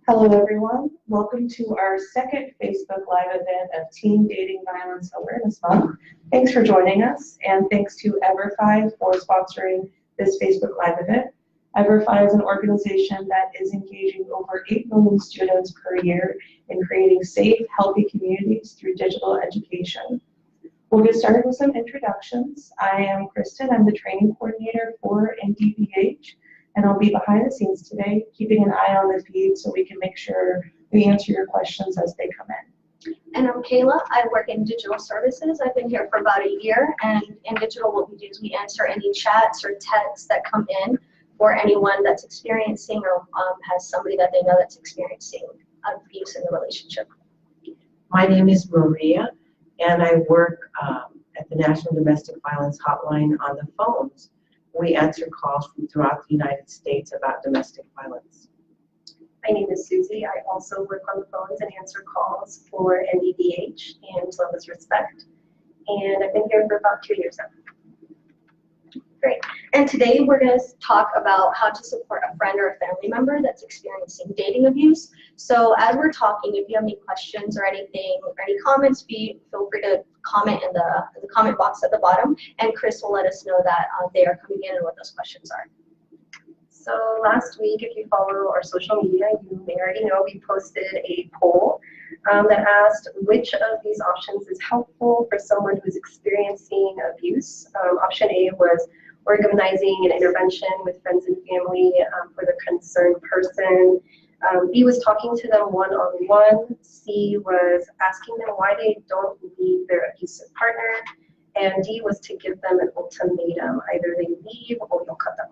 Hello everyone, welcome to our second Facebook Live event of Teen Dating Violence Awareness Month. Thanks for joining us, and thanks to EverFi for sponsoring this Facebook Live event. EverFi is an organization that is engaging over 8 million students per year in creating safe, healthy communities through digital education. We'll get started with some introductions. I am Kristen, I'm the training coordinator for TDVAM. And I'll be behind the scenes today, keeping an eye on the feed so we can make sure we answer your questions as they come in. And I'm Kayla. I work in digital services. I've been here for about a year, and in digital what we do is we answer any chats or texts that come in for anyone that's experiencing or has somebody that they know that's experiencing abuse in the relationship. My name is Maria, and I work at the National Domestic Violence Hotline on the phones. We answer calls from throughout the United States about domestic violence. My name is Susie. I also work on the phones and answer calls for NDVH and Love is Respect. And I've been here for about 2 years now. Great. And today we're going to talk about how to support a friend or a family member that's experiencing dating abuse. So as we're talking, if you have any questions or anything or any comments, feel free to comment in the comment box at the bottom, and Chris will let us know that they are coming in and what those questions are. So last week, if you follow our social media, you may already know we posted a poll that asked which of these options is helpful for someone who's experiencing abuse. Option A was organizing an intervention with friends and family for the concerned person. B was talking to them one-on-one. C was asking them why they don't leave their abusive partner. And D was to give them an ultimatum. Either they leave or you'll cut them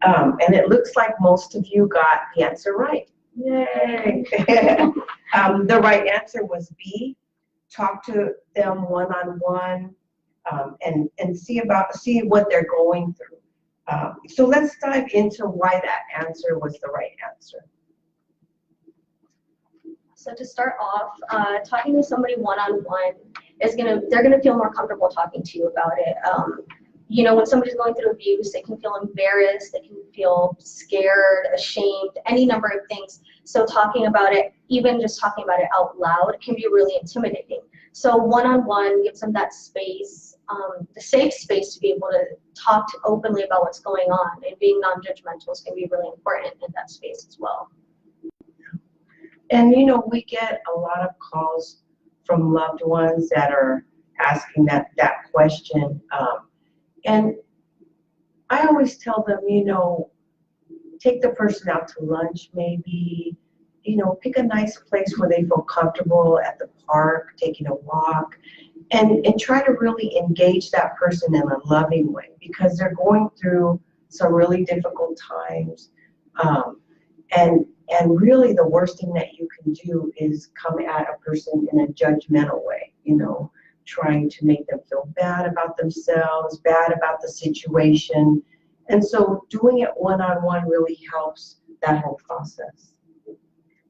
off. And it looks like most of you got the answer right. Yay! The right answer was B. Talk to them one-on-one and see what they're going through. So let's dive into why that answer was the right answer. So to start off, talking to somebody one-on-one they're gonna feel more comfortable talking to you about it. You know, when somebody's going through abuse, they can feel embarrassed, they can feel scared, ashamed, any number of things. So talking about it, even just talking about it out loud, can be really intimidating. So one-on-one gives them that space, the safe space to be able to talk openly about what's going on, and being non-judgmental is going to be really important in that space as well. And you know, we get a lot of calls from loved ones that are asking that question. And I always tell them, you know, take the person out to lunch maybe, you know, pick a nice place where they feel comfortable at the park, taking a walk, and try to really engage that person in a loving way, because they're going through some really difficult times. And really the worst thing that you can do is come at a person in a judgmental way, you know, trying to make them feel bad about themselves, bad about the situation. And so doing it one-on-one really helps that whole process.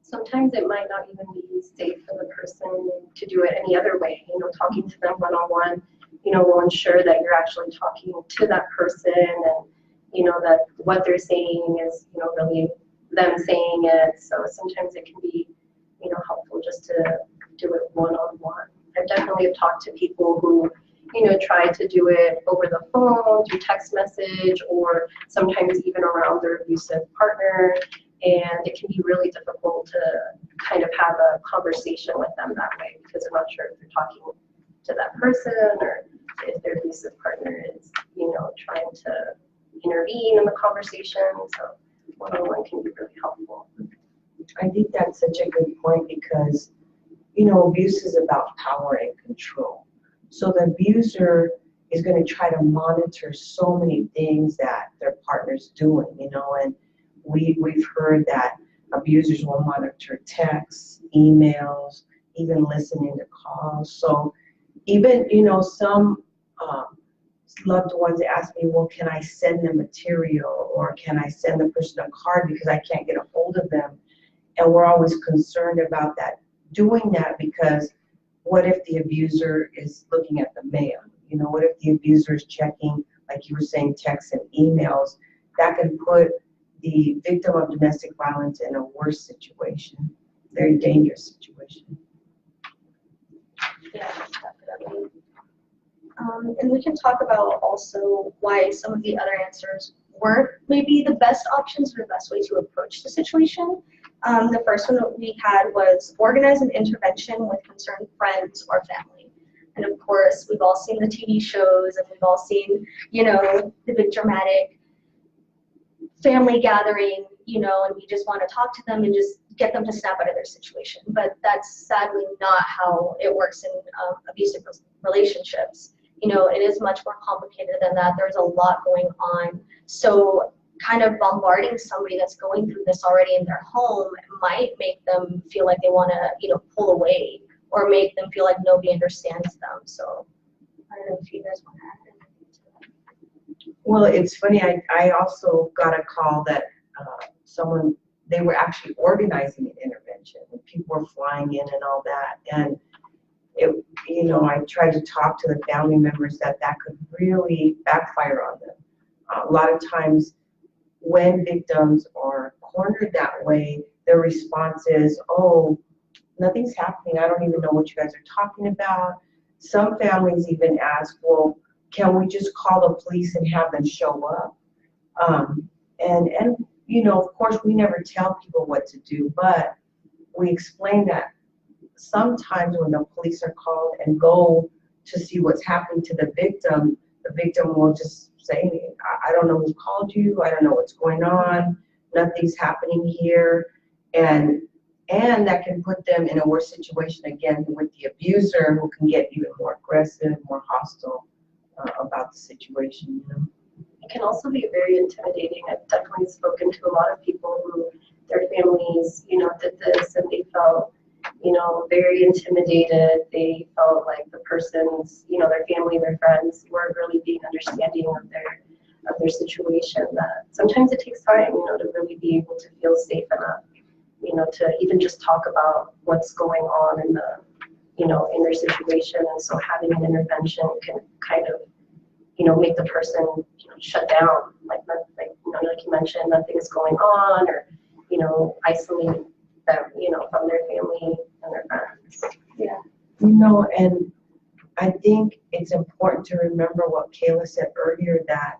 Sometimes it might not even be safe for the person to do it any other way. You know, talking to them one-on-one, you know, will ensure that you're actually talking to that person, and, you know, that what they're saying is, you know, really them saying it. So sometimes it can be, you know, helpful just to do it one-on-one. I definitely have talked to people who, you know, try to do it over the phone, through text message, or sometimes even around their abusive partner. And it can be really difficult to kind of have a conversation with them that way, because they're not sure if they're talking to that person or if their abusive partner is, you know, trying to intervene in the conversation. So one-on-one can be really helpful. I think that's such a good point, because, you know, abuse is about power and control. So the abuser is going to try to monitor so many things that their partner's doing, you know, and we've heard that abusers will monitor texts, emails, even listening to calls. So even, you know, some loved ones ask me, well, can I send them material, or can I send the person a card because I can't get a hold of them? And we're always concerned about that, doing that, because what if the abuser is looking at the mail? You know, what if the abuser is checking, like you were saying, texts and emails? That can put the victim of domestic violence in a worse situation, very dangerous situation. Yeah, definitely. And we can talk about also why some of the other answers weren't maybe the best options or the best way to approach the situation. The first one that we had was organize an intervention with concerned friends or family. And of course, we've all seen the TV shows and we've all seen, you know, the big dramatic family gathering, you know, and we just want to talk to them and just get them to snap out of their situation. But that's sadly not how it works in abusive relationships. You know, it is much more complicated than that. There's a lot going on. So kind of bombarding somebody that's going through this already in their home might make them feel like they want to, you know, pull away or make them feel like nobody understands them. So I don't know if you guys want to add anything to that. Well, it's funny, I also got a call that they were actually organizing an intervention and people were flying in and all that. And it, you know, I tried to talk to the family members that could really backfire on them. A lot of times when victims are cornered that way, their response is, oh, nothing's happening. I don't even know what you guys are talking about. Some families even ask, well, can we just call the police and have them show up? And you know, of course, we never tell people what to do, but we explain that sometimes when the police are called and go to see what's happening to the victim will just say, I don't know who called you, I don't know what's going on, nothing's happening here, and that can put them in a worse situation again with the abuser, who can get even more aggressive, more hostile about the situation, you know. It can also be very intimidating. I've definitely spoken to a lot of people who their families, you know, did this and they felt, you know, very intimidated. They felt like the person's, you know, their family, their friends weren't really being understanding of their situation. That sometimes it takes time, you know, to really be able to feel safe enough, you know, to even just talk about what's going on in the, you know, in their situation. And so having an intervention can kind of, you know, make the person, you know, shut down, like you know, like you mentioned, nothing's going on, or, you know, isolating them, you know, from their family and their friends. Yeah. You know, and I think it's important to remember what Kayla said earlier, that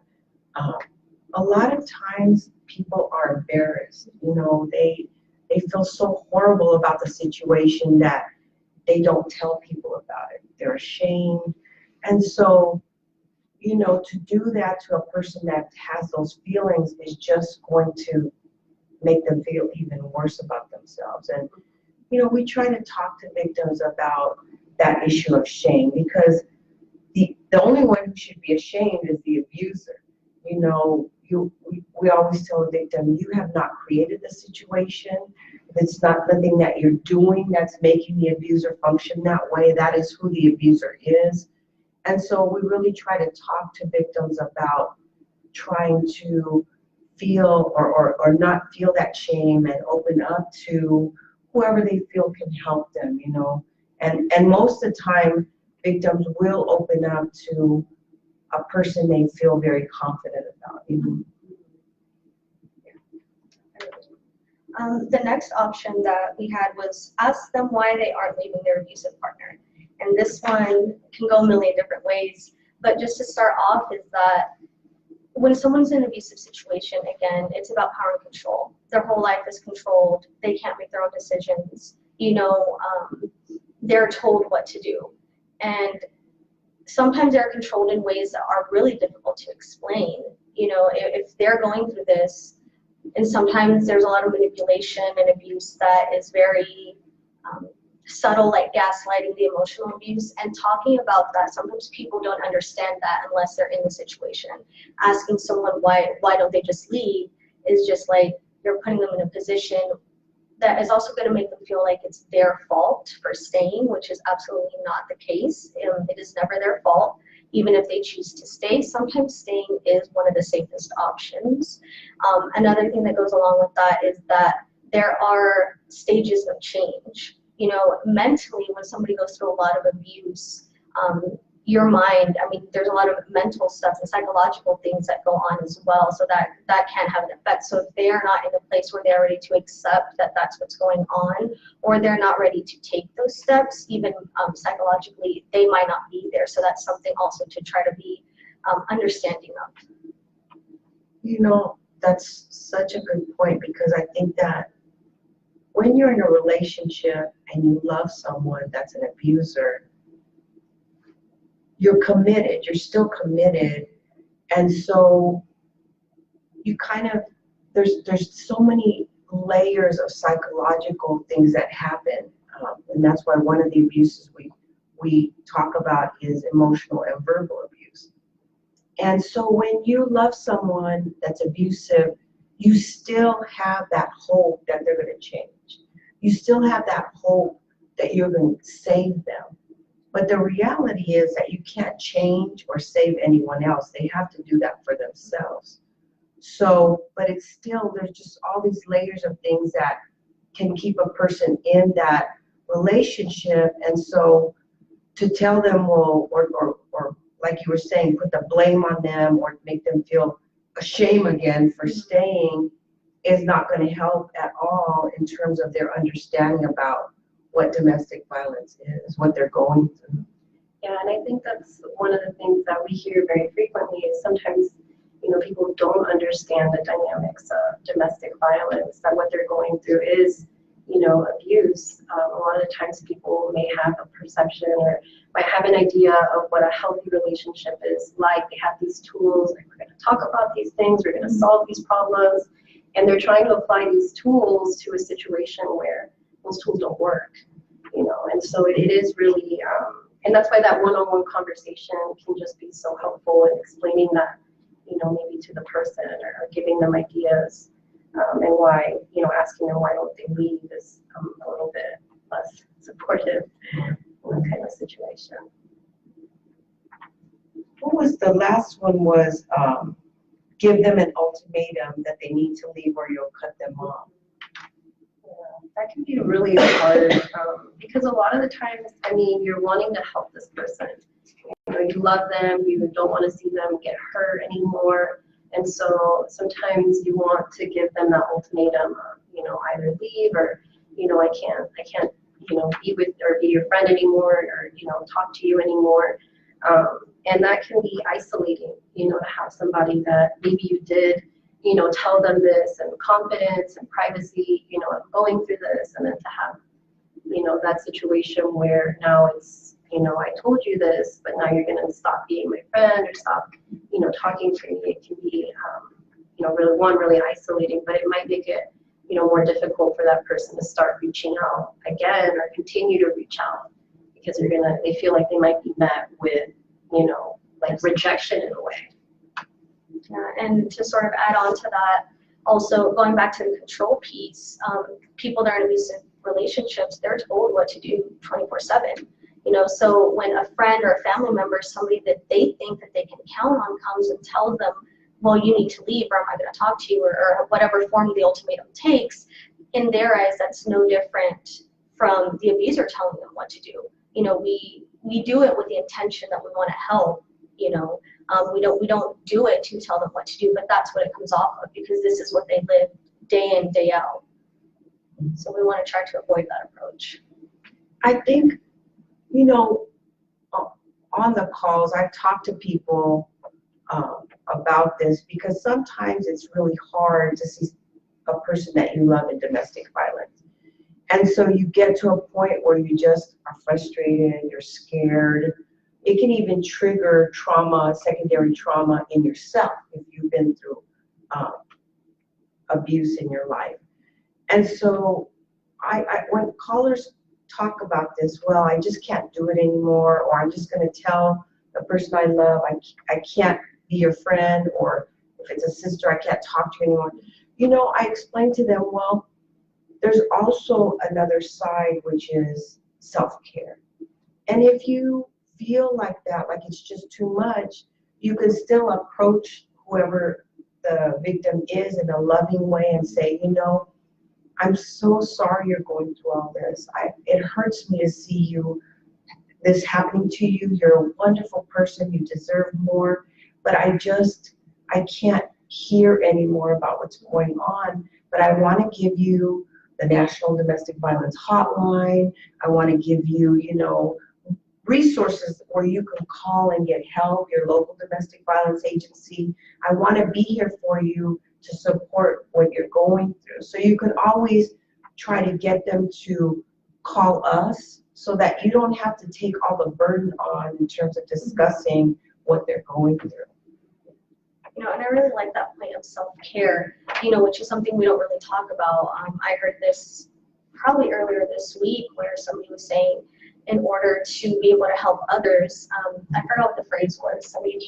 a lot of times people are embarrassed. You know, they feel so horrible about the situation that they don't tell people about it. They're ashamed. And so, you know, to do that to a person that has those feelings is just going to make them feel even worse about themselves. And, you know, we try to talk to victims about that issue of shame, because the only one who should be ashamed is the abuser. You know, we always tell a victim, you have not created the situation. It's not nothing that you're doing that's making the abuser function that way. That is who the abuser is. And so we really try to talk to victims about trying to feel or not feel that shame and open up to whoever they feel can help them, you know. And most of the time, victims will open up to a person they feel very confident about, you know. The next option that we had was ask them why they aren't leaving their abusive partner. And this one can go a million different ways. But just to start off is that when someone's in an abusive situation, again, it's about power and control. Their whole life is controlled. They can't make their own decisions. You know, they're told what to do. And sometimes they're controlled in ways that are really difficult to explain. You know, if they're going through this, and sometimes there's a lot of manipulation and abuse that is very subtle, like gaslighting, the emotional abuse, and talking about that. Sometimes people don't understand that unless they're in the situation. Asking someone why don't they just leave is just like you're putting them in a position that is also going to make them feel like it's their fault for staying, which is absolutely not the case. It is never their fault. Even if they choose to stay, sometimes staying is one of the safest options. Another thing that goes along with that is that there are stages of change. You know, mentally, when somebody goes through a lot of abuse, your mind, I mean, there's a lot of mental stuff and psychological things that go on as well, so that can have an effect. So if they are not in a place where they're ready to accept that that's what's going on, or they're not ready to take those steps, even psychologically, they might not be there. So that's something also to try to be understanding of. You know, that's such a good point, because I think that when you're in a relationship and you love someone that's an abuser, you're committed, you're still committed. And so you kind of, there's so many layers of psychological things that happen. And that's why one of the abuses we talk about is emotional and verbal abuse. And so when you love someone that's abusive, you still have that hope that they're going to change. You still have that hope that you're going to save them. But the reality is that you can't change or save anyone else. They have to do that for themselves. So, but it's still, there's just all these layers of things that can keep a person in that relationship. And so to tell them, well, or like you were saying, put the blame on them or make them feel ashamed again for staying is not going to help at all in terms of their understanding about what domestic violence is, what they're going through. Yeah, and I think that's one of the things that we hear very frequently is sometimes, you know, people don't understand the dynamics of domestic violence, that what they're going through is, you know, abuse. A lot of times people may have a perception or might have an idea of what a healthy relationship is like. They have these tools, like we're going to talk about these things, we're going to solve these problems, and they're trying to apply these tools to a situation where those tools don't work, you know. And so it is really, and that's why that one-on-one conversation can just be so helpful in explaining that, you know, maybe to the person or giving them ideas, and why, you know, asking them why don't they leave is a little bit less supportive in that kind of situation. What was the last one was give them an ultimatum that they need to leave or you'll cut them off. Yeah, that can be really hard because a lot of the times, I mean, you're wanting to help this person. You know, you love them, you don't want to see them get hurt anymore. And so sometimes you want to give them that ultimatum, you know, either leave or, you know, I can't, you know, be with or be your friend anymore or, you know, talk to you anymore. And that can be isolating, you know, to have somebody that maybe you did, you know, tell them this and confidence and privacy, you know, I'm going through this, and then to have, you know, that situation where now it's, you know, I told you this, but now you're going to stop being my friend or stop, you know, talking to me. It can be, you know, really isolating, but it might make it, you know, more difficult for that person to start reaching out again or continue to reach out because they feel like they might be met with, you know, like rejection in a way. Yeah, and to sort of add on to that, also going back to the control piece, people that are in abusive relationships, they're told what to do 24/7. You know, so when a friend or a family member, somebody that they think that they can count on comes and tells them, well, you need to leave or I'm not going to talk to you or whatever form the ultimatum takes, in their eyes, that's no different from the abuser telling them what to do. You know, we do it with the intention that we want to help, you know. We don't do it to tell them what to do, but that's what it comes off of because this is what they live day in, day out. So we want to try to avoid that approach. I think, you know, on the calls, I've talked to people about this because sometimes it's really hard to see a person that you love in domestic violence. And so you get to a point where you just are frustrated, you're scared. It can even trigger trauma, secondary trauma in yourself if you've been through abuse in your life. And so when callers talk about this, well, I just can't do it anymore, or I'm just going to tell the person I love, I can't be your friend, or if it's a sister, I can't talk to you anymore. You know, I explain to them, well, there's also another side, which is self-care. And if you feel like that, like it's just too much, you can still approach whoever the victim is in a loving way and say, you know, I'm so sorry you're going through all this. It hurts me to see you this happening to you. You're a wonderful person. You deserve more. But I can't hear anymore about what's going on. But I want to give you the National Domestic Violence Hotline. I want to give you, resources where you can call and get help, your local domestic violence agency. I want to be here for you to support what you're going through. So you can always try to get them to call us so that you don't have to take all the burden on in terms of discussing what they're going through. And I really like that point of self-care, which is something we don't really talk about. I heard this probably earlier this week where somebody was saying, in order to be able to help others, I forgot what the phrase was. So you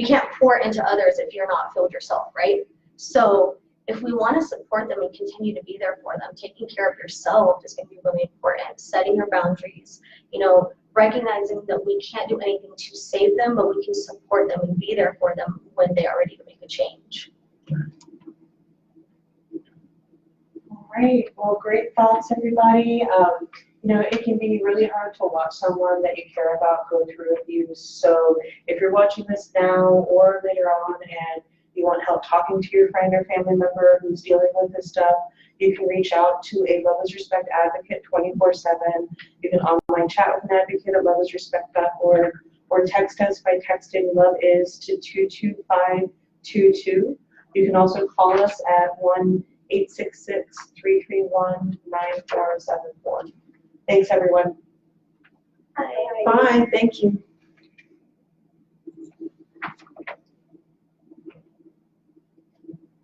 can't pour into others if you're not filled yourself, right? So if we want to support them and continue to be there for them, taking care of yourself is going to be really important. Setting your boundaries, recognizing that we can't do anything to save them, but we can support them and be there for them when they are ready to make a change. All right, well, great thoughts, everybody. It can be really hard to watch someone that you care about go through abuse. So if you're watching this now or later on and you want help talking to your friend or family member who's dealing with this stuff, you can reach out to a Love is Respect advocate 24/7. You can online chat with an advocate at loveisrespect.org or text us by texting Love Is to 22522. You can also call us at 1-866-331-9474. Thanks, everyone. Bye. Fine, thank you.